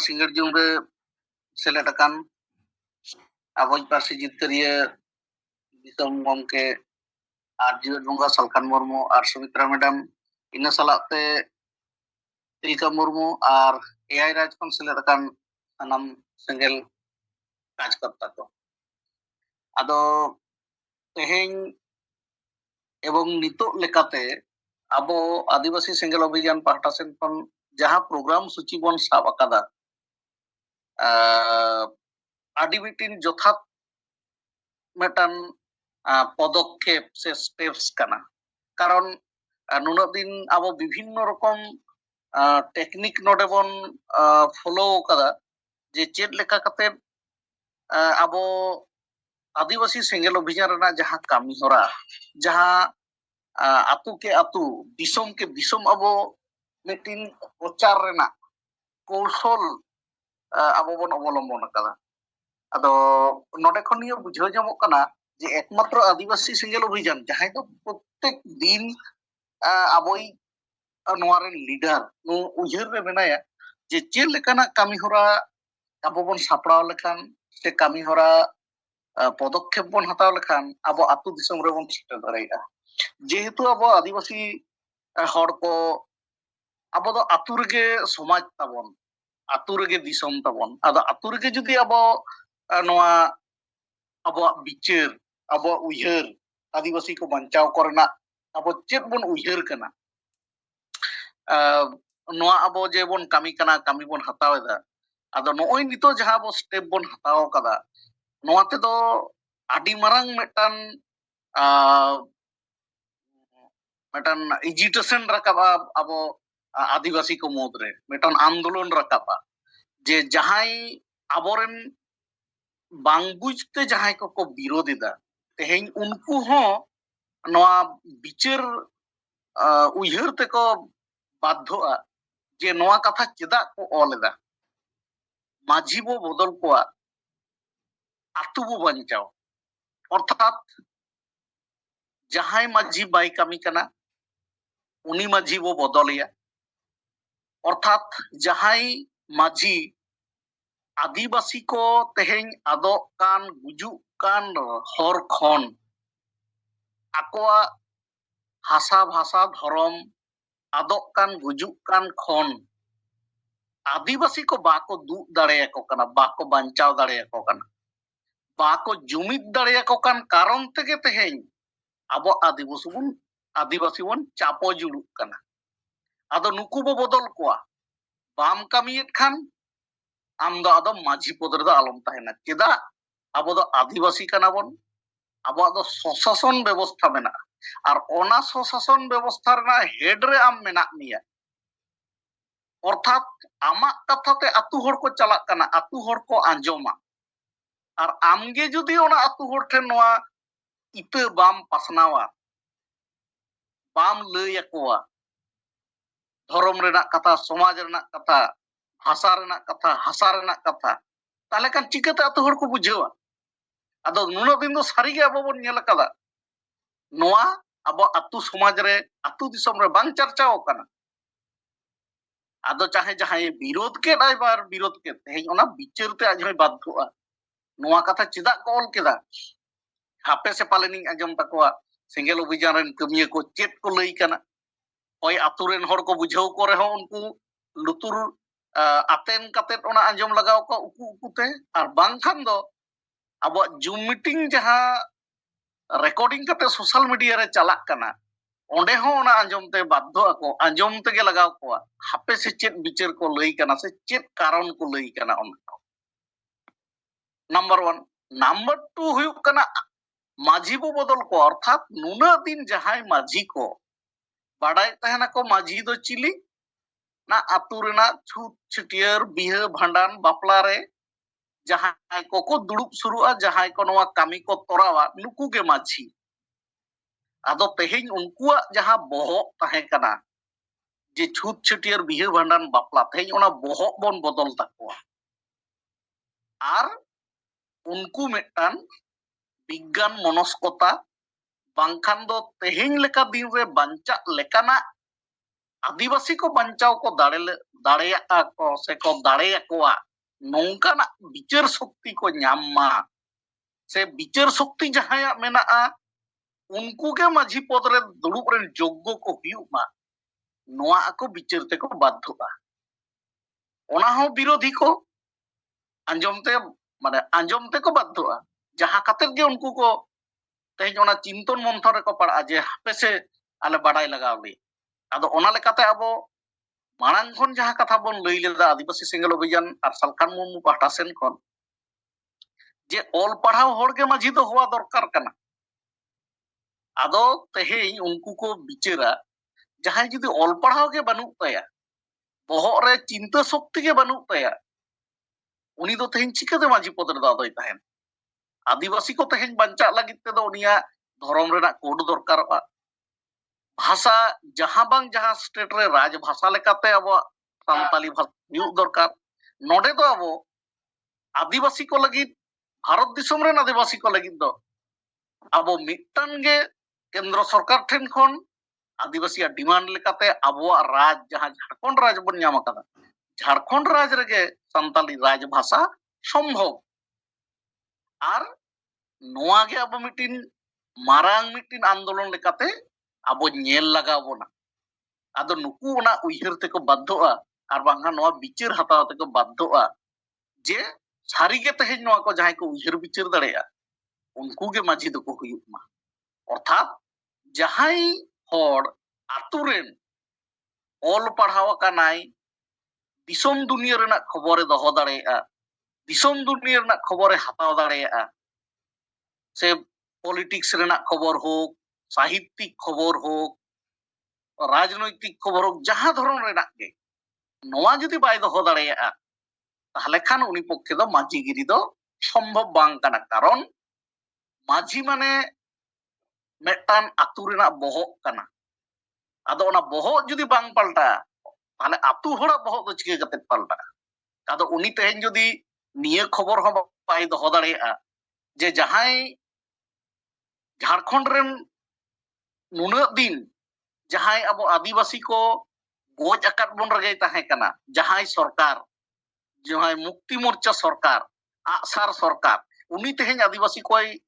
ᱥᱤᱸᱜᱟᱹᱲ ᱡᱩᱢ ᱨᱮ ᱥᱮᱞᱮᱫ ᱟᱠᱟᱱ ᱟᱵᱚᱭᱤᱡ ᱯᱟᱹᱨᱥᱤ ᱡᱤᱛᱠᱟᱹᱨᱤᱭᱟᱹ ᱫᱤᱥᱚᱢ ᱜᱚᱢᱠᱮ ᱟᱨ ᱡᱤᱣᱮᱫ ᱵᱚᱸᱜᱟ ᱥᱟᱞᱠᱷᱟᱱ ᱢᱩᱨᱢᱩ ᱟᱨ ᱥᱩᱢᱤᱛᱨᱟ ᱢᱮᱰᱟᱢ, ᱤᱱᱟᱹ ᱥᱟᱞᱟᱜ ᱛᱮ ᱛᱤᱞᱠᱟᱹ ᱢᱩᱨᱢᱩ ᱟᱨ ᱮᱭᱟᱭ ᱨᱟᱡᱽ ᱠᱷᱚᱱ ᱥᱮᱞᱮᱫ ᱟᱠᱟᱱ ᱥᱟᱱᱟᱢ ᱥᱮᱸᱜᱮᱞ ᱠᱟᱡᱽᱠᱚᱨᱛᱟ ᱠᱚ। ᱟᱫᱚ ᱛᱮᱦᱮᱧ ᱮᱵᱚᱝ ᱱᱤᱛᱚᱜ ᱞᱮᱠᱟᱛᱮ ᱟᱵᱚ ᱟᱹᱫᱤᱵᱟᱹᱥᱤ ᱥᱮᱸᱜᱮᱞ ᱚᱵᱷᱤᱡᱟᱱ ᱯᱟᱦᱴᱟ ᱥᱮᱱ ᱠᱷᱚᱱ ᱡᱟᱦᱟᱸ ᱯᱨᱳᱜᱨᱟᱢ ᱥᱩᱪᱤ ᱵᱚᱱ ᱥᱟᱵ ᱟᱠᱟᱫᱟ, ᱟᱹᱰᱤ ᱢᱤᱫᱴᱤᱱ ᱡᱚᱛᱷᱟᱛ ᱢᱤᱫᱴᱟᱱ পদক্ষেপ সে স্টেপস কানা। কারণ নুনাᱹᱜ দিন আবো বিভিন্ন রকম টেকনিক নোডে বন ফলো কাদা যে চেদ লেখা কাতে আবো আদিবাসী সেঙ্গেল অভিযান রেনা যাহা কামি হরা, যাহা আতু কে আতু দিশম কে দিশম আবো মিটিন প্রচার রেনা কৌশল আবো বন অবলম্বন কাদা। আদো নোডে খন নিয়ে বুঝাᱹᱣ ᱧᱟᱢᱚᱜ ᱠᱟᱱᱟ যে একমাত্র আদিবাসী সেঙ্গেল অভিযান যাহাই তো প্রত্যেক দিন আবই নোয়ার লিডার উইহার রে মেনায়া যে চেদ লেকানাᱜ কামি হরা আবো বন সাপড়াও লেখান সে কামি হরা পদক্ষেপ বন হাতাও লেখান আবো আতু দিশম রে বন সেটের দাড়াইয়া। যেহেতু আবো আদিবাসী হড় কো আবো দো আতু রেগে সমাজ তাবন, আতু রেগে দিশম তাবন। আদো আতু রেগে যদি আবো নোয়া আবোয়াগ বিচার আবোয়াগ উইহার আদিবাসী কো বাঞ্চাও করেনাᱜ আবো চেদ বন উইহার কানা, নোয়া আবো যে বন কামি কানা কামি বন হাতাও এদা। আদো নয় নিতো যাহা আবো স্টেপ বন হাতাও কাদা নোয়া তেদো আডি মারাং মিদটান মিদটান এজিটেশন রাকাবা আবো আদিবাসী কো মুদরে মিদটান আন্দোলন রাকাবা যে যাহাই আবরেন বাং বুঝতে যাহাই কো বিরোধ এদা তেহেñ উনকু হো নোয়া বিচার উইহার তেকো বাধ্যা যে নোয়া কথা চেদা কো অল এদা। মাঝি বো বদল কোয়া আতু বো বাঞ্চাও, অর্থাৎ যাহাই মাঝি বাই কামি কানা উনি মাঝি বো বদলেয়া, অর্থাৎ যাহাই মাঝি আদিবাসী কো তেহেñ আদক কান গুজুক কান হর খন আকোয়া হাসা ভাষা ধরম আদক কান গুজুক কান খন আদিবাসী কো বাকো দুগ দাড়েয়াকো কানা, বাকো বাঞ্চাও দাড়েয়াকো কানা, বাকো জুমিদ দাড়েয়াকো কান কারণ থেকে তেহেñ আবো আদিবাসী বন চাপো জুড়ুক কানা। আদো নুকু বো বদল কোয়া বাম কামিয়েত খান আমদো আদো মাঝি পদ রেদো আলম তাহেনা। চেদা আবো দো আদিবাসী কানা বন, আবো দো স্বশাসন ব্যবস্থা মেনা আর ওনা স্বশাসন ব্যবস্থা রেনা হেড রে আম মেনাক মিয়া, অর্থাৎ আমাক কথাতে আতু হড় কো চালাক কানা, আতু হড় কো আঞ্জমা আর আমগে যদি ওনা আতু হড় ঠেন নোয়া ইতা বাম পাসনাওয়া বাম লই আকোয়া ধর্ম রেনাক কথা, সমাজ রেনাক কথা, ভাষা রেনাক কথা, হাসা রেনাক কথা, তাহলে কান চিকাতে আতু হড় কো বুঝাᱹᱣᱟ। আদো নুনাᱹᱜ দিন ᱫᱚ ᱥᱟᱹᱨᱤᱜᱮ ᱟᱵᱚ ᱵᱚᱱ ᱧᱮᱞ ᱟᱠᱟᱫᱟ ᱱᱚᱣᱟ ᱟᱵᱚ ᱟᱛᱩ ᱥᱚᱢᱟᱡᱽ ᱨᱮ ᱟᱛᱩ ᱫᱤᱥᱚᱢ ᱨᱮ ᱵᱟᱝ ᱪᱟᱨᱪᱟᱣ ᱟᱠᱟᱱᱟ। ᱟᱫᱚ ᱪᱟᱦᱮ ᱡᱟᱦᱟᱸᱭ ᱵᱤᱨᱳধ ᱠᱮᱫ ᱟᱭ ᱵᱟᱨ ᱵᱤᱨᱳধ ᱠᱮᱫ ᱛᱮᱦᱮᱧ ᱚᱱᱟ ᱵᱤᱪᱟᱹᱨ ᱛᱮ ᱟᱡ ᱦᱚᱸᱭ ᱵᱟᱫᱽᱫᱷᱚᱜᱼᱟ। ᱱᱚᱣᱟ ᱠᱟᱛᱷᱟ ᱪᱮᱫᱟᱜ ᱠᱚ ᱚᱞ ᱠᱮᱫᱟ ᱦᱟᱯᱮ ᱥᱮ ᱯᱟᱞᱮᱱᱤᱧ ᱟᱸᱡᱚᱢ ᱛᱟᱠᱚᱣᱟ ᱥᱮᱸᱜᱮᱞ ᱚᱵᱷᱤᱡᱟᱱ ᱨᱮᱱ ᱠᱟᱹᱢᱤᱭᱟᱹ ᱠᱚ ᱪᱮᱫ ᱠᱚ ᱞᱟᱹᱭ ᱠᱟᱱᱟ। ᱦᱳᱭ ᱟᱛᱩ ᱨᱮᱱ ᱦᱚᱲ ᱠᱚ ᱵᱩᱡᱷᱟᱹᱣ ᱠᱚ ᱨᱮᱦᱚᱸ ᱩᱱᱠᱩ ᱞᱩᱛᱩᱨ ᱟᱛᱮᱱ ᱠᱟᱛᱮᱫ ᱚᱱᱟ ᱟᱸᱡᱚᱢ ᱞᱟᱜᱟᱣ ᱠᱚ ᱩᱠᱩ ᱩᱠᱩᱛᱮ, ᱟᱨ ᱵᱟᱝᱠᱷᱟᱱ ᱫᱚ ᱟᱵᱚᱣᱟᱜ ᱡᱩᱢ ᱢᱤᱴᱤᱝ ᱡᱟᱦᱟᱸ রেকর্ডিং কাতে সোশ্যাল মিডিয়া রে চালাক কানা ওঁডে হো ওনা আঞ্জম তে বাধ্য ako আঞ্জম তেগে লাগাও কোয়া হাপে সে চেত বিচার কো লই কানা সে চেত কারণ কো লই কানা অনা। নাম্বার 1 নাম্বার 2 হুᱭᱩᱜ কানা মাঝি বো বদল কো, অর্থাৎ নুনা দিন যাহাই মাঝি কো বাড়াই তাহেনা কো মাঝি দো চিলি না আতু রেনা ছুট ছিটিয়ার বিহে ভান্ডান বাপলা রে যাহাই কো দুড়ুব শুরুआ যাহাই কো নোয়া কামি কো তরাওয়া নুকু গে মাঝি। আদো তেহেñ উনকুয়াক যাহা বহক তাহে কানা যে ছুট ছিটিয়ার বিহে ভান্ডান বাপলা তেহেñ ওনা বহক বন বদল তাকোয়া আর উনকু মিদটান বিজ্ঞান মনস্কতা বাংখান দো তেহেñ লেকা দিন রে বাঞ্চাক লেকানাক आदिवासी को बचाव को दाड़ेया को से को दाड़ेयाकोआ नौकाना विचार शक्ति को ᱧᱟᱢ से विचार शक्ति जहां मेना उनको के माझी पद रे दुड़ुब रेन योग्य को हुयुमा नोआ को विचार ते को बाध्यता ओना हो विरोधी को आंजमते माने आंजमते को बाध्यता जहां खातिर के उनको को तेज ओना चिंतन मंथन रे को पड़ा जे हापे से आले बाडाय लगावली आदो ओना लेकाते अबो मारांग खन जहां कथा बन लई लेदा आदिवासी सेंगेल अभियान और सालखान मुर्मू पाहटा सेन खन जे ऑल पढ़ाव होड़ के माझी तो हुआ दरकार कना आदो तेहेñ उनको को बिचारा जहां जुदी ऑल पढ़ाव के बानुक ताया बहर रे चिंता शक्ति के बानुक ताया उनी दो तेहेñ चिकाते माझी पद रे दादोय ताहेन आदिवासी को तेहेñ बंचा लगित ते दो उनिया धर्म रेना कोड दरकार भाषा जहां बांग जहां स्टेट रे राज भाषा लेकाते अब सानताली भाषा हुयुग दरकार नोडे दो अब आदिवासी को लगित भारत दिसम रेन आदिवासी को लगित दो अब मिटन गे केंद्र सरकार ठेन खन आदिवासी डिमांड लेकाते अबुआ राज जहां झारखंड राज बन नाम अकादा झारखंड राज रेगे सानताली राज भाषा संभव और नोआ गे अब मिटिन मारांग मिटिन आंदोलन लेकाते अब नेल लगा बोना आदो नुकु ओना उइहर ते को बाध्यता और बांगा नोआ विचार हताव ते को बाध्यता जे सारी गे तेहेñ नोआ को जहां को उइहर विचार दाड़ेया उनको गे माझी दो को हुयुग मा अर्थात जहां हर आतुरेन ऑल पढ़ाव कानाय दिसम दुनिया रेना खबरे दहो दाड़ेया दिसम दुनिया रेना खबरे हताव दाड़ेया से पॉलिटिक्स रेना खबर होक साहित्यिक खबर होक राजनैतिक खबर होक जहां धरन रेना के नोआ जुदी बाय दहो दाड़ेया ताहले खान उनी पक्षे दो माझीगिरी दो सम्भव बांग काना कारण माझी माने मेटान आतु रेना बहक काना आदो ओना बहक जुदी बांग पाल्टा ताहले आतु होड़ा बहक दो चिका कते पाल्टा आदो उनी तेहेñ जुदी निये खबर हो बाय दहो दाड़ेया जे जहां झारखंड रेन नुना दिन जहां अब आदिवासी को गोज अकात बन रगे ताहे कना जहां सरकार जहां मुक्ति मोर्चा सरकार आसार सरकार उनी तेहेñ आदिवासी कोई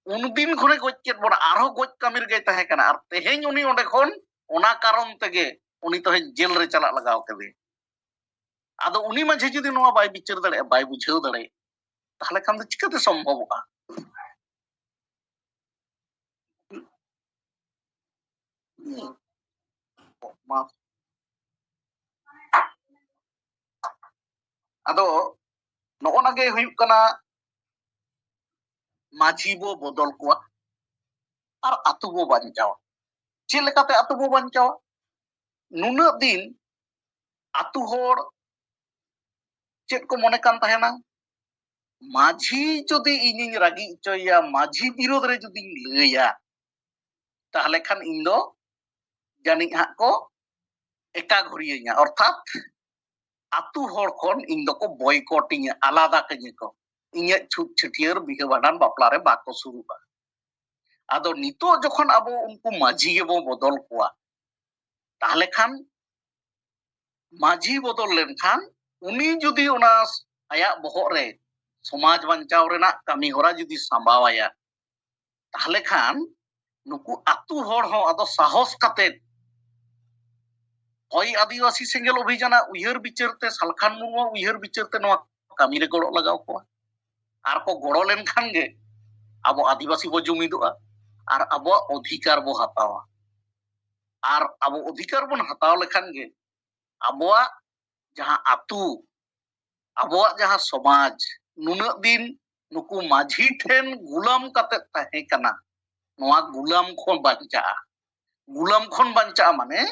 उन दिन खने गोज केत बड़ा आरो गोज कामी रगे ताहे कना और तेहेñ उनी ओंडे खन ओना कारण तेगे उनी तेहेñ जेल रे चला लगाव केदे आदो उनी माझे जुदी नोआ बाय विचार दाड़े बाय बुझाव दाड़े ताहले खान दो चिकाते सम्भवआ आदो नोना गे हुयुग कना माझी बो बदल कोआ और आतु बो बंचावा चे लेकाते आतु बो बंचावा नुना दिन आतु होड़ चेत को मने कान ताहेना माझी जुदी इनिन रागी इचोया माझी विरोध रे जुदी लैया ताहले खान इन दो जानी हा को एका घुरियኛ अर्थात आतु होड़ खन इन दो को बॉयकॉटिंग आलादा कഞ്ഞ को इnya छुट छटियर बिहे बाडान बापला रे बाको सुरुबा आदो नितो जखन अब उनको माझी गे बो बदल कोआ ताहले खान माझी बदल लेन खान उनी जुदी ओना आया बहक रे समाज बंचाव रेना कामी होरा जुदी सांबावाया ताहले खान नुकु आतु होड़ हो आदो साहस काते ओई आदिवासी सेंगेल अभियान उइहर बिचारते सालखान मुर्मू उइहर बिचारते नोआ कामी रे गड़ो लगाव को आर को गड़ो लेन खान गे अब आदिवासी बो जुमिदोआ और अब अधिकार बो हतावा और अब अधिकार बन हताव लेखान गे अब जहां आतु अब जहां समाज नुना दिन नुकु माझी ठेन गुलाम काते ताहे कना नोआ गुलाम खन बंचा माने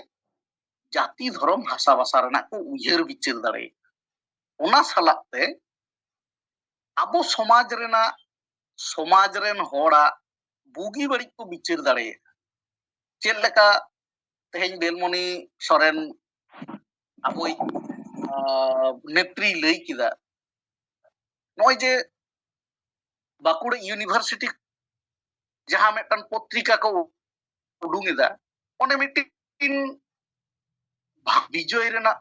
जाति धर्म भाषा भाषा रेना को उइहर बिचार दाड़े ओना सालाते अब समाज रेना समाज रेन होड़ा बुगी बड़ी को बिचार दाड़े चेल लेका तेहेñ बेलमणि सोरेन अबोई नेत्री लई किदा नय जे बाकुड़ा यूनिवर्सिटी जहां मेटन पत्रिका को उडुंगेदा ओने मिटिन ᱵᱤᱡᱚᱭ ᱨᱮᱱᱟᱜ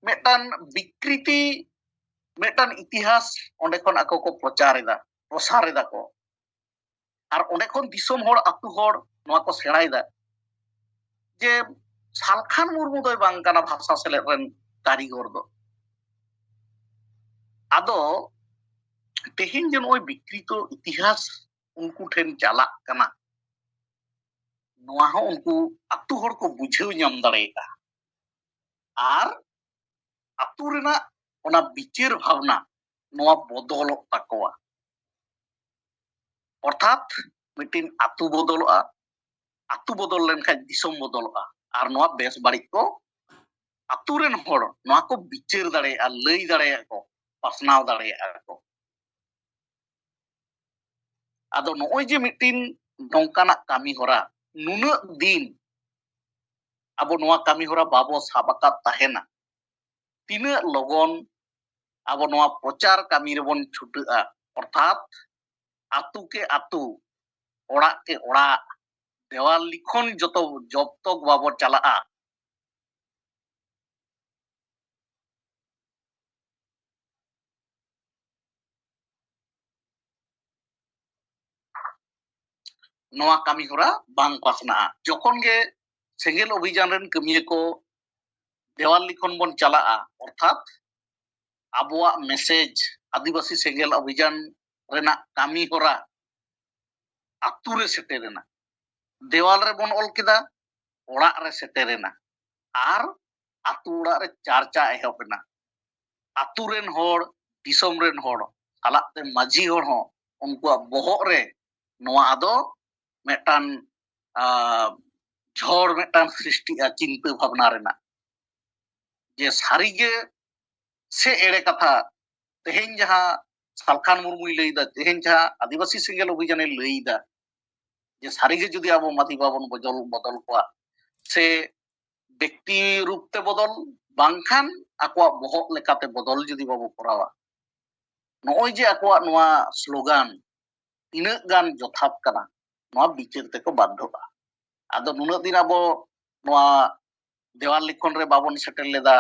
ᱢᱤᱫᱴᱟᱱ ᱵᱤᱠᱨᱤᱛᱤ ᱢᱤᱫᱴᱟᱱ ᱤᱛᱤᱦᱟᱥ ᱚᱸᱰᱮ ᱠᱷᱚᱱ ᱟᱠᱚ ᱠᱚ ᱯᱨᱚᱪᱟᱨ ᱮᱫᱟ, ᱯᱨᱚᱥᱟᱨ ᱮᱫᱟ ᱠᱚ, ᱟᱨ ᱚᱸᱰᱮ ᱠᱷᱚᱱ ᱫᱤᱥᱚᱢ ᱦᱚᱲ ᱟᱛᱩ ᱦᱚᱲ ᱱᱚᱣᱟ ᱠᱚ ᱥᱮᱬᱟᱭᱮᱫᱟ ᱡᱮ ᱥᱟᱞᱠᱷᱟᱱ ᱢᱩᱨᱢᱩ ᱫᱚᱭ ᱵᱟᱝ ᱠᱟᱱᱟ ᱵᱷᱟᱥᱟ ᱥᱮᱞᱮᱫ ᱨᱮᱱ ᱠᱟᱹᱨᱤᱜᱚᱨ ᱫᱚ। ᱟᱫᱚ ᱛᱮᱦᱮᱧ ᱡᱮ ᱱᱚᱜᱼᱚᱭ ᱵᱤᱠᱨᱤᱛᱚ ᱤᱛᱤᱦᱟᱥ ᱩᱱᱠᱩ ᱴᱷᱮᱱ ᱪᱟᱞᱟᱜ ᱠᱟᱱᱟ, ᱱᱚᱣᱟ ᱦᱚᱸ ᱩᱱᱠᱩ ᱟᱛᱩ ᱦᱚᱲ ᱠᱚ ᱵᱩᱡᱷᱟᱹᱣ ᱧᱟᱢ ᱫᱟᱲᱮᱭᱟᱜᱼᱟ। ᱟᱨ ᱟᱛᱩ ᱨᱮᱱᱟᱜ ᱚᱱᱟ ᱵᱤᱪᱟᱹᱨ ᱵᱷᱟᱵᱽᱱᱟ ᱱᱚᱣᱟ ᱵᱚᱫᱚᱞᱚᱜ ᱛᱟᱠᱚᱣᱟ। ᱚᱨᱛᱷᱟᱛ ᱢᱤᱫᱴᱤᱱ ᱟᱛᱩ ᱵᱚᱫᱚᱞᱚᱜᱼᱟ, ᱟᱛᱩ ᱵᱚᱫᱚᱞ ᱞᱮᱱᱠᱷᱟᱱ ᱫᱤᱥᱚᱢ ᱵᱚᱫᱚᱞᱚᱜᱼᱟ, ᱟᱨ ᱱᱚᱣᱟ ᱵᱮᱥ ᱵᱟᱹᱲᱤᱡ ᱠᱚ ᱟᱛᱩ ᱨᱮᱱ ᱦᱚᱲ ᱱᱚᱣᱟ ᱠᱚ ᱵᱤᱪᱟᱹᱨ ᱫᱟᱲᱮᱭᱟᱜᱼᱟ, ᱞᱟᱹᱭ ᱫᱟᱲᱮᱭᱟᱜᱼᱟ ᱠᱚ, ᱯᱟᱥᱱᱟᱣ ᱫᱟᱲᱮᱭᱟᱜᱼᱟ ᱠᱚ। ᱟᱫᱚ ᱱᱚᱜᱼᱚᱭ ᱡᱮ ᱢᱤᱫᱴᱤᱱ ᱱᱚᱝᱠᱟᱱᱟᱜ ᱠᱟᱹᱢᱤ ᱦᱚᱨᱟ ᱱᱩᱱᱟᱹᱜ ᱫᱤᱱ ᱟᱵᱚ ᱱᱚᱣᱟ ᱠᱟᱹᱢᱤ ᱦᱚᱨᱟ ᱵᱟᱵᱚ ᱥᱟᱵ ᱟᱠᱟᱫ ᱛᱟᱦᱮᱱᱟ, ᱛᱤᱱᱟᱹᱜ ᱞᱚᱜᱚᱱ ᱟᱵᱚ ᱱᱚᱣᱟ ᱯᱨᱚᱪᱟᱨ ᱠᱟᱹᱢᱤ ᱨᱮᱵᱚᱱ ᱪᱷᱩᱴᱟᱹᱜᱼᱟ, ᱚᱨᱛᱷᱟᱛ ᱟᱛᱩ ᱠᱮ ᱟᱛᱩ, ᱚᱲᱟᱜ ᱠᱮ ᱚᱲᱟᱜ, দেওয়াল লিখন যত জবতক বাবর চালাᱜᱼᱟ, ᱱᱚᱣᱟ ᱠᱟᱹᱢᱤ ᱦᱚᱨᱟ ᱵᱟᱝ ᱯᱟᱥᱱᱟᱜᱼᱟ। ᱡᱚᱠᱷᱚᱱ ᱜᱮ ᱥᱮᱸᱜᱮᱞ ᱚᱵᱷᱤᱡᱟᱱ ᱨᱮᱱ ᱠᱟᱹᱢᱤᱭᱟᱹ ᱠᱚ দেওয়াল লিখন ᱵᱚᱱ ᱪᱟᱞᱟᱜᱼᱟ, ᱚᱨᱛᱷᱟᱛ ᱟᱵᱚᱣᱟᱜ ᱢᱮᱥᱮᱡ ᱟᱹᱫᱤᱵᱟᱹᱥᱤ ᱥᱮᱸᱜᱮᱞ ᱚᱵᱷᱤᱡᱟᱱ ᱨᱮᱱᱟᱜ ᱠᱟᱹᱢᱤ ᱦᱚᱨᱟ ᱟᱛᱩ ᱨᱮ ᱥᱮᱴᱮᱨᱮᱱᱟ, দেওয়াল ᱨᱮᱵᱚᱱ ᱚᱞ ᱠᱮᱫᱟ, ᱚᱲᱟᱜ ᱨᱮ ᱥᱮᱴᱮᱨᱮᱱᱟ, ᱟᱨ ᱟᱛᱩ ᱚᱲᱟᱜ ᱨᱮ ᱪᱟᱨᱪᱟ ᱮᱦᱚᱵ ᱮᱱᱟ। ᱟᱛᱩ ᱨᱮᱱ ᱦᱚᱲ, ᱫᱤᱥᱚᱢ ᱨᱮᱱ ᱦᱚᱲ ᱥᱟᱞᱟᱜ ᱛᱮ ᱢᱟᱹᱡᱷᱤ ᱦᱚᱲ ᱦᱚᱸ ᱩᱱᱠᱩᱣᱟᱜ ᱵᱚᱦᱚᱜ ᱨᱮ ᱱᱚᱣᱟ ᱟᱫᱚ ᱢᱤᱫᱴᱟᱱ ঝড় ᱢᱤᱫᱴᱟᱱ সৃষ্টিᱜᱼᱟ চিন্তা ভাবনা ᱨᱮᱱᱟᱜ, যে সারিগে সে এড়ে কথা তেহেñ যাহা সালখান মুর্মুই লইদা, তেহেñ যাহা আদিবাসী সেঙ্গেল অভিযানে লইদা, যে সারিগে যদি আবো মাটি বাবন বদল কোয়া, সে ব্যক্তি রূপতে বদল বাংখান আকুয়াক বহগ লেকাতে বদল যদি বাবো করাওয়া, নয় যে আকুয়াক নোয়া স্লোগান তিনাᱹᱜ গান যথার্থ কানা, নোয়া বিচার তেকো বাধ্যতা। আদো নুনাᱹᱜ দিন আবো নোয়া দেওয়াল লিখন রে বাবন সেটেল লেদা,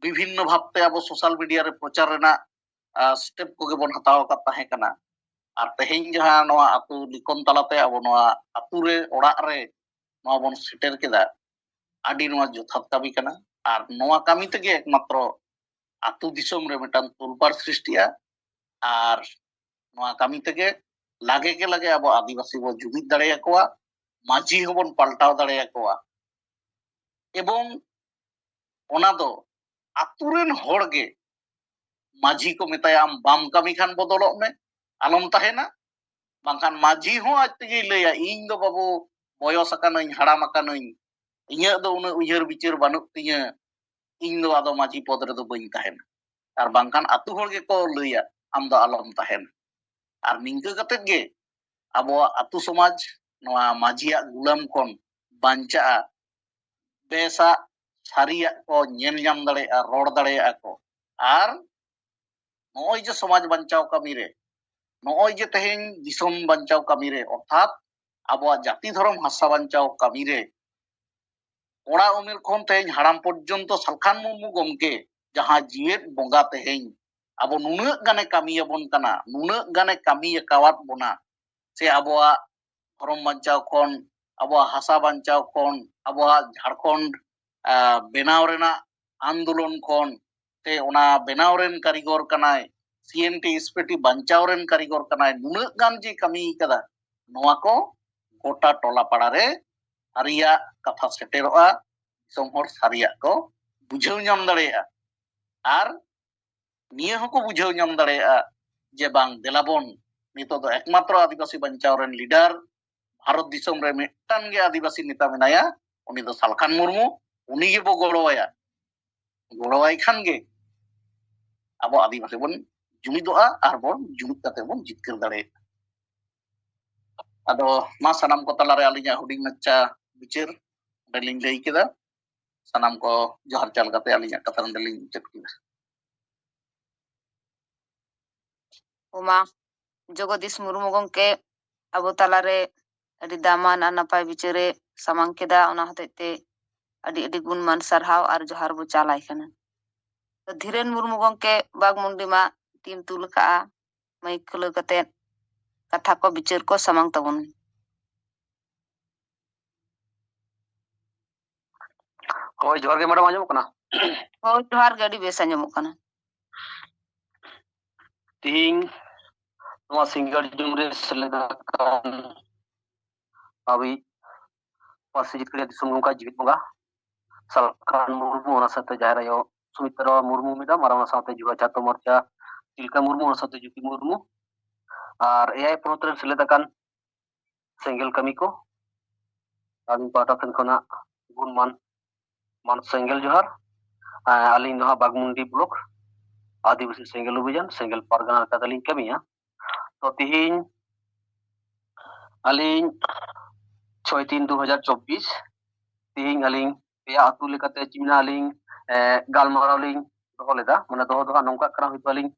বিভিন্ন ভাবতে আবো সোশ্যাল মিডিয়া রে প্রচার রেনাᱜ স্টেপ কোগে বন হাতাও আকাদ তাহে কানা, আর তেহেñ যাহা নোয়া আতু লিখন তালাতে আবো নোয়া আতু রে ওড়াᱜ রে নোয়া বন সেটের কেদা, আডি নোয়া যথার্থ কামি কানা। আর নোয়া কামি তেগে একমাত্র আতু দিসᱚᱢ রে মিটান তোলপাড় সৃষ্টিয়া, আর নোয়া কামি তেগে লাগে কে লাগে আবো আদিবাসী বো জুমিদ দাঁড়িয়ে কোয়া, মাঝি হবন পাল্টাও দাঁড়িয়ে কোয়া, এবং ওনা দো আতু রেন হড় গে মাঝি को मेताया आम बाम कामी खान बदलक में आलम ताहेना, बांखान माझी हों आज तेगे लैया इन दो बाबू बयस आकानई हाड़ाम आकानई, इᱧᱟᱹᱜ दो उन्हें उयहर बिचार बानुक तिᱧा, इन दो आदो माझी पद रे दो बइन ताहेना, आर बांखान आतु हड़ गे को लैया आम दो आलम ताहेना। आर निंका कतेद गे आबोआ आतु समाज नोआ माझिया गुलाम खन बांचाआ, बेसा सारिया को ñel ñam दाड़ेया, रोड़ दाड़ेया को, आर नॉय जे समाज बांचाव कामी रे, नॉय जे तेहेñ दिसोम बांचाव कामी रे, अर्थात आबोआ जाति धर्म हासा बांचाव कामी रे, कोड़ा उमेर खन तेहेñ हाड़ाम पर्यन्त सालखान मुर्मु गमके जहां जियेद बंगा तेहेñ आबो नुनाᱹᱜ गाने कामियाबन काना, नुनाᱹᱜ गाने कामी एकावात बोना, से आबोआ धर्म बांचाव खन, आबोआ हासा बांचाव खन, आबोआ झारखंड बेनाव रेनाᱜ आंदोलन खन, ते ओना बेनाव रेन कारीगर कनाय, सीएनटी एसपीटी बांचाव रेन कारीगर कनाय, नुनाᱹᱜ गान जे कामी कदा, नोआ को गोटा टोला पाड़ा रे सारिया कथा सेटेरोआ, दिसोम हर सारिया को बुझाव ñam दाड़ेया, आर निया हको बुझाव ñam दाड़ेया जे बांग देलाबन नितो दो एकमात्र आदिवासी बांचाव रेन लीडर भारत दिसोम रे मिदटान गे आदिवासी नेता मेनाया, उनी दो सालखान मुर्मु, उनी गे बो गड़ोवाया, गड़ोवाई खान गे आबो आदिवासी बन जुमिदोआ आर बन जुमिद काते बन जितकर दाड़ेया। आदो मा सानाम को तालारे आलिᱧᱟᱜ हुडिंग मच्चा बिचार डेलिंग लई केदा, सानाम को जोहार चाल काते आलिᱧᱟᱜ कथा डेलिंग मुचाद केदा। उमा जगदीश मुर्मू गंके आबो तालारे अडी दामान आ नापाय बिचारे सामांग केदा, ओना हतेते ᱟᱹᱰᱤ ᱟᱹᱰᱤ ᱜᱩᱱᱢᱟᱱ ᱥᱟᱨᱦᱟᱣ ᱟᱨ ᱡᱚᱦᱟᱨ ᱵᱚ ᱪᱟᱞᱟᱭ ᱠᱟᱱᱟ᱾ ᱛᱚ ᱫᱷᱤᱨᱮᱱ ᱢᱩᱨᱢᱩ ᱜᱚᱝᱠᱮ ᱵᱟᱜᱽᱢᱩᱱᱰᱤ ᱢᱟ ᱴᱤᱢ ᱛᱩᱞ ᱠᱟᱜᱼᱟ, ᱢᱟᱹᱭᱤᱠ ᱠᱷᱩᱞᱟᱹᱣ ᱠᱟᱛᱮᱫ ᱠᱟᱛᱷᱟ ᱠᱚ ᱵᱤᱪᱟᱹᱨ ᱠᱚ ᱥᱟᱢᱟᱝ ᱛᱟᱵᱚᱱ ᱢᱮ᱾ ᱦᱳᱭ, ᱡᱚᱦᱟᱨ ᱜᱮ ᱢᱮᱰᱟᱢ, ᱟᱸᱡᱚᱢᱚᱜ ᱠᱟᱱᱟ? ᱦᱳᱭ, ᱡᱚᱦᱟᱨ ᱜᱮ, ᱟᱹᱰᱤ ᱵᱮᱥ ᱟᱸᱡᱚᱢᱚᱜ ᱠᱟᱱᱟ᱾ ᱛᱤᱦᱤᱧ ᱱᱚᱣᱟ ᱥᱤᱸᱜᱟᱹᱲ ᱡᱩᱢᱨᱮ ᱥᱮᱞᱮᱫ ᱟᱠᱟᱱ ᱟᱵᱚᱭᱤᱡ ᱯᱟᱹᱨᱥᱤ ᱡᱤᱛᱠᱟᱹᱨᱤᱭᱟᱹ ᱫᱤᱥᱚᱢ ᱜᱚᱢᱠᱮ ᱡᱤᱣᱤᱫ ᱵᱚᱸᱜᱟ ᱥᱟᱞᱠᱷᱟᱱ ᱢᱩᱨᱢᱩ, ᱚᱱᱟ ᱥᱟᱶᱛᱮ ᱡᱟᱦᱮᱨ ᱟᱭᱳ ᱥᱩᱢᱤᱛᱨᱟ ᱢᱩᱨᱢᱩ ᱢᱮᱰᱟᱢ, ᱟᱨ ᱚᱱᱟ ᱥᱟᱶᱛᱮ ᱡᱩᱵᱚ ᱪᱷᱟᱛᱨᱚ ᱢᱳᱨᱪᱟ ᱛᱤᱞᱠᱟᱹ ᱢᱩᱨᱢᱩ, ᱚᱱᱟ ᱥᱟᱶᱛᱮ ᱡᱩᱛᱤ ᱢᱩᱨᱢᱩ, ᱟᱨ ᱮᱭᱟᱭ ᱯᱚᱱᱚᱛ ᱨᱮ ᱥᱮᱞᱮᱫ ᱟᱠᱟᱱ ᱥᱮᱸᱜᱮᱞ ᱠᱟᱹᱢᱤ ᱠᱚ, ᱟᱹᱞᱤᱧ ᱯᱟᱦᱴᱟ ᱥᱮᱱ ᱠᱷᱚᱱᱟᱜ ᱜᱩᱱᱢᱟᱱ ᱥᱮᱸᱜᱮᱞ ᱡᱚᱦᱟᱨ᱾ ᱟᱹᱞᱤᱧ ᱫᱚ ᱦᱟᱸᱜ ᱵᱟᱜᱽᱢᱩᱱᱰᱤ ᱵᱞᱚᱠ ᱟᱹᱫᱤᱵᱟᱹᱥᱤ ᱥᱮᱸᱜᱮᱞ ᱚᱵᱷᱤᱡᱟᱱ ᱥᱮᱸᱜᱮᱞ ᱯᱟᱨᱜᱟᱱᱟ ᱞᱮᱠᱟᱛᱮᱞᱤᱧ ᱠᱟᱹᱢᱤᱭᱟ। ᱛᱚ ᱛᱤᱦᱤᱧ ᱟᱹᱞᱤᱧ 6/3/2024 ᱛᱤᱦᱤᱧ ᱟᱹᱞᱤᱧ ᱯᱮᱭᱟ ᱟᱹᱛᱩ ᱞᱮᱠᱟᱛᱮ ᱪᱤᱱᱦᱟ ᱟᱹᱞᱤᱧ ᱜᱟᱞᱢᱟᱨᱟᱣ ᱞᱤᱧ ᱫᱚᱦᱚ ᱞᱮᱫᱟ। ᱢᱟᱱᱮ ᱫᱚᱦᱚ ᱫᱚ ᱦᱟᱸᱜ ᱱᱚᱝᱠᱟᱜ ᱠᱟᱱᱟ, ᱦᱚᱭᱛᱳ ᱟᱹᱞᱤᱧ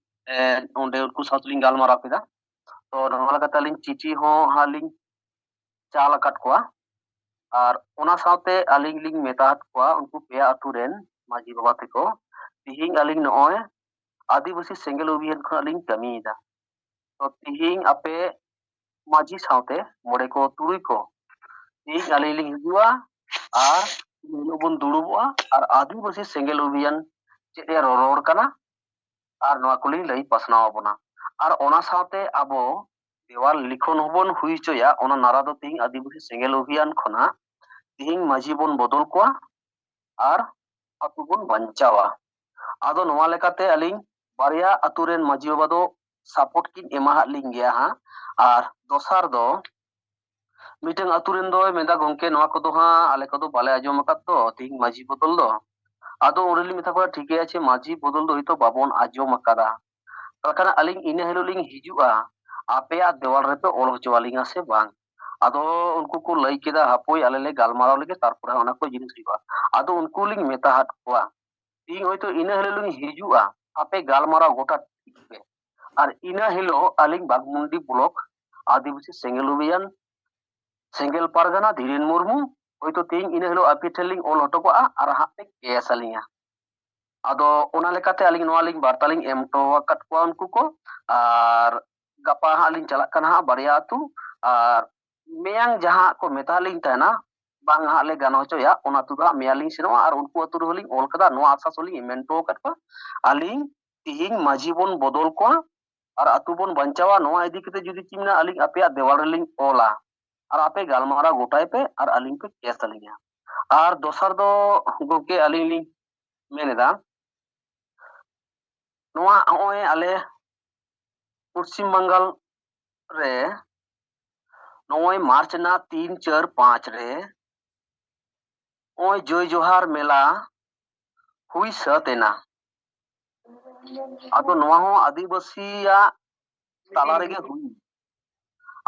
ᱚᱸᱰᱮ ᱩᱱᱠᱩ ᱥᱟᱶ ᱛᱮᱞᱤᱧ ᱜᱟᱞᱢᱟᱨᱟᱣ ᱠᱮᱫᱟ। ᱛᱚ ᱱᱚᱣᱟ ᱞᱮᱠᱟᱛᱮ ᱟᱹᱞᱤᱧ ᱪᱤᱴᱷᱤ ᱦᱚᱸ ᱦᱟᱸᱜ ᱞᱤᱧ ᱪᱟᱞ ᱟᱠᱟᱫ ᱠᱚᱣᱟ, ᱟᱨ ᱚᱱᱟ ᱥᱟᱶᱛᱮ ᱟᱹᱞᱤᱧ ᱞᱤᱧ ᱢᱮᱛᱟᱫ ᱠᱚᱣᱟ ᱩᱱᱠু ᱯᱮᱭᱟ ᱟᱹᱛᱩ ᱨᱮᱱ ᱢᱟᱺᱡᱷᱤ ᱵᱟᱵᱟ ᱛᱮᱠᱚ, ᱛᱤᱦᱤᱧ ᱟᱹᱞᱤᱧ ᱱᱚᱜᱼᱚᱭ ᱟᱹᱫᱤᱵᱟᱹᱥᱤ ᱥᱮᱸᱜᱮᱞ ᱚᱵᱷᱤᱡᱟᱱ ᱠᱷᱚᱱᱟᱜ ᱞᱤᱧ ᱠᱟᱹᱢᱤᱭᱮᱫᱟ। ᱛᱚ ᱛᱤᱦᱤᱧ ᱟᱯᱮ ᱢᱟᱺᱡᱷᱤ ᱥᱟᱶᱛᱮ ᱢᱚᱬᱮ ko ᱛᱩᱨᱩᱭ ko ᱛᱤᱦᱤᱧ ᱟᱹᱞᱤᱧ ᱞᱤᱧ ᱦᱤᱡᱩᱜᱼᱟ, ᱟᱨ ᱦᱤᱞᱳᱜ ᱵᱚᱱ ᱫᱩᱲᱩᱵᱚᱜᱼᱟ, ᱟᱨ ᱟᱹᱫᱤᱵᱟᱹᱥᱤ ᱥᱮᱸᱜᱮᱞ ᱚᱵᱷᱤᱡᱟᱱ ᱪᱮᱫ ᱮ ᱨᱚᱲ ᱠᱟᱱᱟ ᱟᱨ ᱱᱚᱣᱟ ᱠᱚᱞᱤᱧ ᱞᱟᱹᱭ ᱯᱟᱥᱱᱟᱣ ᱟᱵᱚᱱᱟ। ᱟᱨ ᱚᱱᱟ ᱥᱟᱶᱛᱮ ᱟᱵᱚ দেওয়াল লিখন হবন হুই হচᱚᱭᱟ। ᱚᱱᱟ ᱱᱟᱨᱟ ᱫᱚ ᱛᱤᱦᱤᱧ ᱟᱹᱫᱤᱵᱟᱹᱥᱤ ᱥᱮᱸᱜᱮᱞ ᱚᱵᱷᱤᱡᱟᱱ ᱠᱷᱚᱱᱟᱜ ᱛᱤᱦᱤᱧ ᱢᱟᱺᱡᱷᱤ ᱵᱚᱱ ᱵᱚᱫᱚᱞ ᱠᱚᱣᱟ ᱟᱨ ᱟᱛᱩ ᱵᱚᱱ ᱵᱟᱧᱪᱟᱣᱟ। ᱟᱫᱚ ᱱᱚᱣᱟ ᱞᱮᱠᱟᱛᱮ ᱟᱹᱞᱤᱧ ᱵᱟᱨᱭᱟ ᱟᱛᱩ ᱨᱮᱱ ᱢᱟᱺᱡᱷᱤ ᱵᱟᱵᱟ ᱫᱚ ᱥᱟᱯᱳর্ট ᱠᱤᱱ ᱮᱢᱟᱦᱟᱫ ᱞᱤᱧ ᱜᱮᱭᱟ ᱦᱟᱸᱜ। ᱟᱨ ᱫᱚᱥᱟᱨ ᱫᱚ ᱢᱤᱫᱴᱟᱝ ᱟᱛᱩ ᱨᱮᱱ ᱫᱚᱭ ᱢᱮᱱᱫᱟ, ᱜᱚᱝᱠᱮ ᱱᱚᱣᱟ ᱠᱚᱫᱚ ᱦᱟᱸᱜ ᱟᱞᱮ ᱠᱚᱫᱚ ᱵᱟᱞᱮ ᱟᱸᱡᱚᱢ ᱟᱠᱟᱫ ᱫᱚ ᱛᱤᱦᱤᱧ ᱢᱟᱺᱡᱷᱤ ᱵᱚᱫᱚᱞ ᱫᱚ। ᱟᱫᱚ ᱚᱸᱰᱮ ᱞᱤᱧ ᱢᱮᱛᱟ ᱠᱚᱣᱟ, ᱴᱷᱤᱠ ᱟᱪᱷᱮ ᱢᱟᱺᱡᱷᱤ ᱵᱚᱫᱚᱞ ᱫᱚ ᱦᱚᱭᱛᱳ ᱵᱟᱵᱚᱱ ᱟᱸᱡᱚᱢ ᱟᱠᱟᱫᱟ, ᱛᱟᱦᱚᱞᱮ ᱟᱹᱞᱤᱧ ᱤᱱᱟᱹ ᱦᱤᱞᱳᱜ ᱞᱤᱧ ᱦᱤᱡᱩᱜᱼᱟ, ᱟᱯᱮᱭᱟᱜ দেওয়াল ᱨᱮᱯᱮ ᱚᱞ ᱦᱚᱪᱚ ᱟᱹᱞᱤᱧᱟ ᱥᱮ ᱵᱟᱝ। ᱟᱫᱚ ᱩᱱᱠᱩ ᱠᱚ ᱞᱟᱹᱭ ᱠᱮᱫᱟ, ᱦᱟᱯᱳᱭ ᱟᱞᱮ ᱞᱮ ᱜᱟᱞᱢᱟᱨᱟᱣ ᱞᱮᱜᱮ, ᱛᱟᱨᱯᱚᱨᱮ ᱚᱱᱟ ᱠᱚ ᱡᱤᱱᱤᱥ ᱦᱩᱭᱩᱜᱼᱟ। ᱟᱫᱚ ᱩᱱᱠᱩ ᱞᱤᱧ ᱢᱮᱛᱟ ᱦᱟᱫ ᱠᱚᱣᱟ, ᱤᱧ ᱦᱚᱭᱛᱳ ᱤᱱᱟᱹ ᱦᱤᱞᱳᱜ ᱞᱤᱧ ᱦᱤᱡᱩᱜᱼᱟ, ᱟᱯᱮ ᱜᱟᱞᱢᱟᱨᱟw ᱜᱚᱴᱟ ᱴᱷᱤᱠ ᱯᱮ। ᱟᱨ ᱤᱱᱟᱹ ᱦᱤᱞᱳᱜ ᱟᱹᱞᱤᱧ ᱵᱟᱜᱽᱢᱩᱱᱰᱤ ᱵᱞᱚᱠ ᱟᱹᱫᱤᱵᱟᱹᱥᱤ ᱥᱮᱸᱜᱮᱞ ᱚᱵᱷᱤᱡᱟᱱ ᱥᱮᱸᱜᱮᱞ ᱯᱟᱨᱜᱟᱱᱟ ᱫᱷᱤᱨᱮᱱ ᱢᱩᱨᱢᱩ ᱦᱚᱭᱛᱳ ᱛᱤᱦᱤᱧ ᱤᱱᱟᱹ ᱦᱤᱞᱳᱜ ᱟᱯᱮ ᱴᱷᱮᱱ ᱞᱤᱧ ᱚᱞ ᱦᱚᱴᱚ ᱠᱟᱜᱼᱟ, ᱟᱨ ᱦᱟᱸᱜ ᱯᱮ ᱠᱮᱥ ᱟᱹᱞᱤᱧᱟ। ᱟᱫᱚ ᱚᱱᱟ ᱞᱮᱠᱟᱛᱮ ᱟᱹᱞᱤᱧ ᱱᱚᱣᱟ ᱞᱤᱧ ᱵᱟᱨᱛᱟ ᱞᱤᱧ ᱮᱢ ᱦᱚᱴᱚ ᱟᱠᱟᱫ ᱠᱚᱣᱟ ᱩᱱᱠᱩ ᱠᱚ। ᱟᱨ ᱜᱟᱯᱟ ᱦᱟᱸᱜ ᱞᱤᱧ ᱪᱟᱞᱟᱜ ᱠᱟᱱᱟ ᱦᱟᱸᱜ ᱵᱟᱨᱭᱟ ᱟᱹᱛᱩ, ᱟᱨ ᱢᱮᱭᱟᱝ ᱡᱟᱦᱟᱸ ᱠᱚ ᱢᱮᱛᱟ ᱞᱤᱧ ᱛᱟᱦᱮᱱᱟ ᱵᱟᱝ ᱦᱟᱸᱜ ᱞᱮ ᱜᱟᱱ ᱦᱚᱪᱚᱭᱟ, ᱚᱱᱟ ᱟᱹᱛᱩ ᱫᱚ ᱦᱟᱸᱜ ᱢᱮᱭᱟᱝ ᱞᱤᱧ ᱥᱮᱱᱚᱜᱼᱟ। ᱟᱨ ᱩᱱᱠᱩ ᱟᱹᱛᱩ ᱨᱮᱦᱚᱸ ᱞᱤᱧ ᱚᱞ ᱠᱟᱫᱟ, ᱱᱚᱣᱟ ᱟᱥᱟᱥ ᱦᱚᱸᱞᱤᱧ ᱢᱮᱱ ᱦᱚᱴᱚ ᱟᱠᱟᱫ ᱠᱚᱣᱟ, ᱟᱹᱞᱤᱧ ᱛᱤᱦᱤᱧ ᱢᱟᱺᱡᱷᱤ ᱵᱚᱱ ᱵᱚᱫᱚᱞ ᱠᱚᱣᱟ ᱟᱨ ᱟᱛᱩ ᱵᱚᱱ ᱵᱟᱧᱪᱟᱣᱟ। ᱱᱚᱣᱟ ᱤᱫᱤ ᱠᱟᱛᱮ ᱡᱩᱫᱤ ᱪᱮᱫ ᱢᱮᱱᱟᱜᱼᱟ, ᱟᱹᱞᱤᱧ ᱟᱯᱮᱭᱟᱜ ᱫᱮᱣᱟᱞ ᱨᱮᱞᱤᱧ ᱚᱞᱟ, ᱟᱨ ᱟᱯᱮ ᱜᱟᱞᱢᱟᱨᱟᱣ ᱜᱚᱴᱟᱭ ᱯᱮ, ᱟᱨ ᱟᱹᱞᱤᱧ ᱯᱮ ᱠᱮᱥ ᱟᱹᱞᱤᱧᱟ। ᱟᱨ ᱫᱚᱥᱟᱨ ᱫᱚ ᱜᱚᱝᱠᱮ ᱟᱹᱞᱤᱧ ᱞᱤᱧ ᱢᱮᱱᱮᱫᱟ, ᱱᱚᱣᱟ ᱦᱚᱸᱜᱼᱚᱭ ᱟᱞᱮ ᱯᱚᱥᱪᱤᱢ ᱵᱟᱝᱜᱟᱞ ᱨᱮ ᱱᱚᱜᱼᱚᱭ ᱢᱟর্চ ᱨᱮᱱᱟᱜ 3, 4, 5 ᱨᱮ ᱱᱚᱜᱼᱚᱭ জয় জোহার মেলা ᱦᱩᱭ ᱥᱟᱹᱛ ᱮᱱᱟ। ᱟᱫᱚ ᱱᱚᱣᱟ ᱦᱚᱸ ᱟᱹᱫᱤᱵᱟᱹᱥᱤᱭᱟᱜ ᱛᱟᱞᱟ ᱨᱮᱜᱮ ᱦᱩᱭ।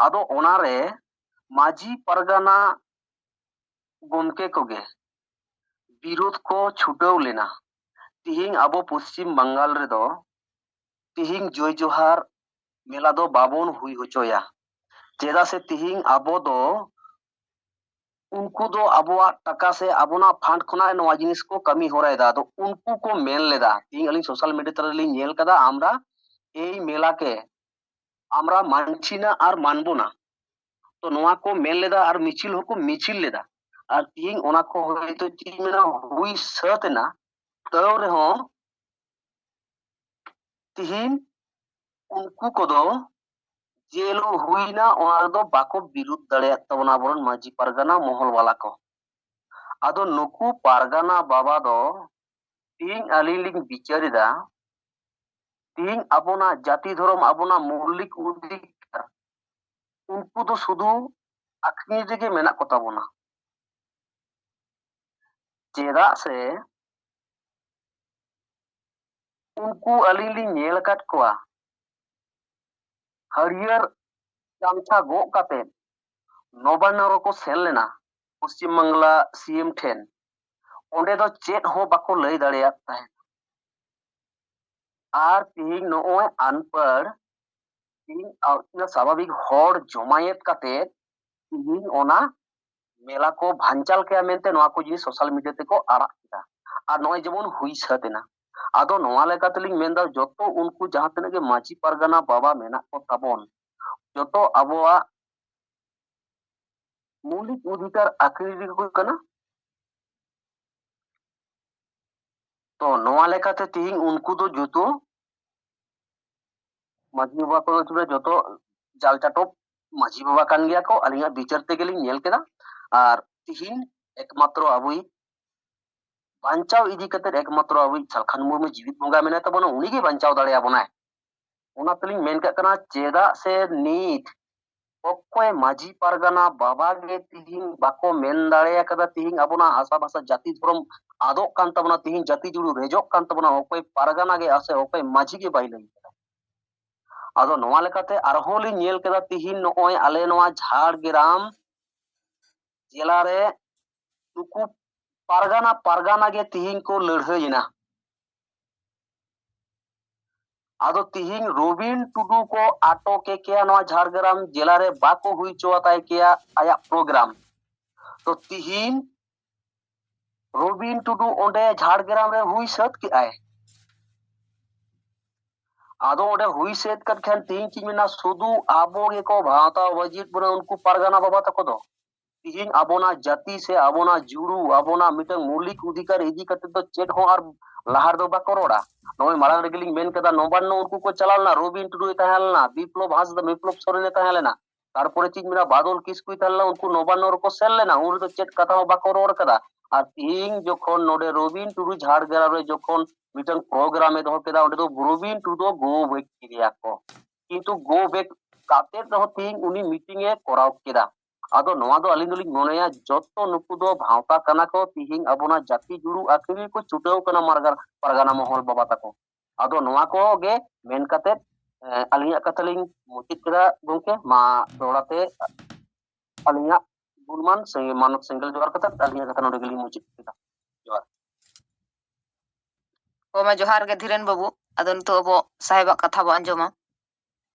ᱟᱫᱚ ᱚᱱᱟᱨᱮ ᱢᱟᱺᱡᱷᱤ ᱯᱟᱨᱜᱟᱱᱟ ᱜᱚᱢᱠᱮ ᱠᱚᱜᱮ বিরোধ ᱠᱚ ᱪᱷᱩᱴᱟᱹᱣ ᱞᱮᱱᱟ। ᱛᱤᱦᱤᱧ ᱟᱵᱚ ᱯᱚᱥᱪᱤᱢ ᱵᱟᱝᱜᱟᱞ ᱨᱮᱫᱚ ᱛᱤᱦᱤᱧ জয় জোহার মেলা ᱫᱚ ᱵᱟᱵᱚᱱ ᱦᱩᱭ ᱦᱚᱪᱚᱭᱟ। ᱪᱮᱫᱟᱜ ᱥᱮ ᱛᱤᱦᱤᱧ ᱟᱵᱚ ᱫᱚ ᱩᱱᱠᱩ ᱫᱚ ᱟᱵᱚᱣᱟᱜ ᱴᱟᱠᱟ ᱥᱮ ᱟᱵᱚᱱᱟᱜ ᱯᱷᱟন্ড ᱠᱷᱚᱱᱟᱜ ᱱᱚᱣᱟ ᱡᱤনিস ᱠᱚ ᱠᱟᱹᱢᱤ ᱦᱚᱨᱟᱭᱮᱫᱟ। ᱟᱫᱚ ᱩᱱᱠᱩ ᱠᱚ ᱢᱮᱱ ᱞᱮᱫᱟ, ᱛᱤᱦᱤᱧ ᱟᱹᱞᱤᱧ সোশ্যাল মিডিয়া ᱛᱟᱞᱟᱨᱮᱞᱤᱧ ᱧᱮᱞ ᱠᱟᱫᱟ, আমরা এই মেলাকে আমরা মানছি না আর মানবো না। তো নয়া को মেন লেদা, আর মিছিল হকো মিছিল লেদা। আর তিহিং ওনা को হয়তো ᱪᱮᱫ ᱢᱮᱱᱟ ᱦᱩᱭ ᱥᱟᱹᱛ ᱮᱱᱟ, ᱛᱟᱹᱣ ᱨᱮᱦᱚᱸ ᱛᱤᱦᱤᱧ ᱩᱱᱠᱩ ᱠᱚᱫᱚ ᱡᱮ ᱦᱤᱞᱳᱜ ᱦᱩᱭᱱᱟ ᱚᱱᱟ ᱨᱮᱫᱚ ᱵᱟᱠᱚ ᱵᱤᱨᱩᱫ ᱫᱟᱲᱮᱭᱟᱜ ᱛᱟᱵᱚᱱᱟ ᱟᱵᱚᱨᱮᱱ ᱢᱟᱺᱡᱷᱤ ᱯᱟᱨᱜᱟᱱᱟ ᱢᱚᱦᱚᱞ ᱵᱟᱞᱟ ᱠᱚ। ᱟᱫᱚ ᱱᱩᱠᱩ ᱯᱟᱨᱜᱟᱱᱟ ᱵᱟᱵᱟ ᱫᱚ ᱛᱤᱦᱤᱧ ᱟᱹᱞᱤᱧ ᱞᱤᱧ ᱵᱤᱪᱟᱹᱨ ᱮᱫᱟ, ᱛᱤᱦᱤᱧ ᱟᱵᱚᱱᱟᱜ ᱡᱟᱹᱛᱤ ᱫᱷᱚᱨᱚᱢ ᱟᱵᱚᱱᱟᱜ ᱢৌলিক অধিকার उनको तो शुधु आखिरी रेगे मेना को ताबोना। चेदाग से उनको अलिंग लिंग नेल काट कोआ हरियर गामछा गो काते नवान्नर को सेन लेना पश्चिम बांगला सीएम ठेन ओंडे दो चेत हो बाको लई दाड़ेयात ताहेन। आर तिहिंग नोय अनपढ़ तिहिंग स्वाभाविक हर जमायत काते तिहिंग ओना मेला को भांचाल के मेनते नोआ को जिनिस सोशल मीडिया ते को आड़ाग किदा और नय जेमन हुई सातेना आदो नोआ लेका तेलिंग मेनदा जतो उनको जहां तने के माजी पारगाना बाबा मेना को ताबन जतो अबोआ मौलिक अधिकार आखिरी को कना तो नोआ लेकाते तिहिं उनको दो जतो माजी बाबा को जुड़े जतो जाल चाटो माजी बाबा कान गया को अलिया विचार ते गेलिंग नेल केदा और तिहिं एकमात्र अबुई बांचाव इदी कते एकमात्र अबुई सालखान मुर्मू जीवित बंगा मेना तबोना उनी गे बांचाव दाड़े आबोना ओना तलिंग मेन का कना चेदा से नीट ओकोय माजी पारगाना बाबा गे तिहिं बाको मेन दाड़े कदा तिहिं आबोना हासा भाषा जाति धर्म आदो कान तबोना तिहिं जाति जुड़ू रेजो कान तबोना ओकोय पारगाना गे आसे ओकोय माजी गे बाई लई आदो नोआ लेकाते आरहो लिंग नेल केदा तिहिं नोय आले नोआ झाड़ग्राम जिला रे नुकु पारगाना पारगाना गे तिहिं को लड़हईना आदो तिहिं रोबिन टुडू को आटके केया नोआ झाड़ग्राम जिला रे बाको हुई चोताय केया आया प्रोग्राम तो तिहिं रोबिन टुडू ओंडे झाड़ग्राम रे हुई सत के आए आदो ओंडे हुई सेत कत खान तिहिं की मिना सुदू आबो गे को भावता वजित बने उनको पारगाना बाबा तको दो तिहिं आबोना जाति से आबोना जुड़ू आबोना मिटंग मौलिक अधिकार इदी कते तो चेट हो और लाहार दो बा करोड़ा नोय मारांग रेगलिंग मेन कदा नोबान्नो उनको को चलालना रोबिन टुडू ताहेलना विप्लव हासदा विप्लव सोरेन ताहेलना तारपरे चीज मिना बादल किसकुई ताहेलना उनको नोबान्नो को सेल लेना उन तो चेट कथा हो बा करोड़ कदा और तिहिं जोखन नोडे रोबिन टुडू झाड़ग्राम रे जोखन मिटंग प्रोग्राम ए दो केदा ओंडे दो रोबिन टुडू गो बेक किरिया को किंतु गो बेक काते दो तिहिं उनी मीटिंग ए कराव केदा आदो नोआ दो अलिंग दोलिंग मोनेया जतो नुकु दो भावता कना को तिहिं अबोना जाति जुड़ू आखिरी को छुटेव कना मारगार पारगाना महल बाबा तको आदो नोआ को गे मेन कते अलिंगा कतलिंग मुचित केदा गोंके मा दोड़ाते अलिंगा गुणमान संगे मानव सिंगल जोर कते अलिंगा कतना गेलिंग मुचित केदा जोर ओमा जोहार गे धीरेन बाबू अदो नितो अबो साहेबा कथा बो अंजोमा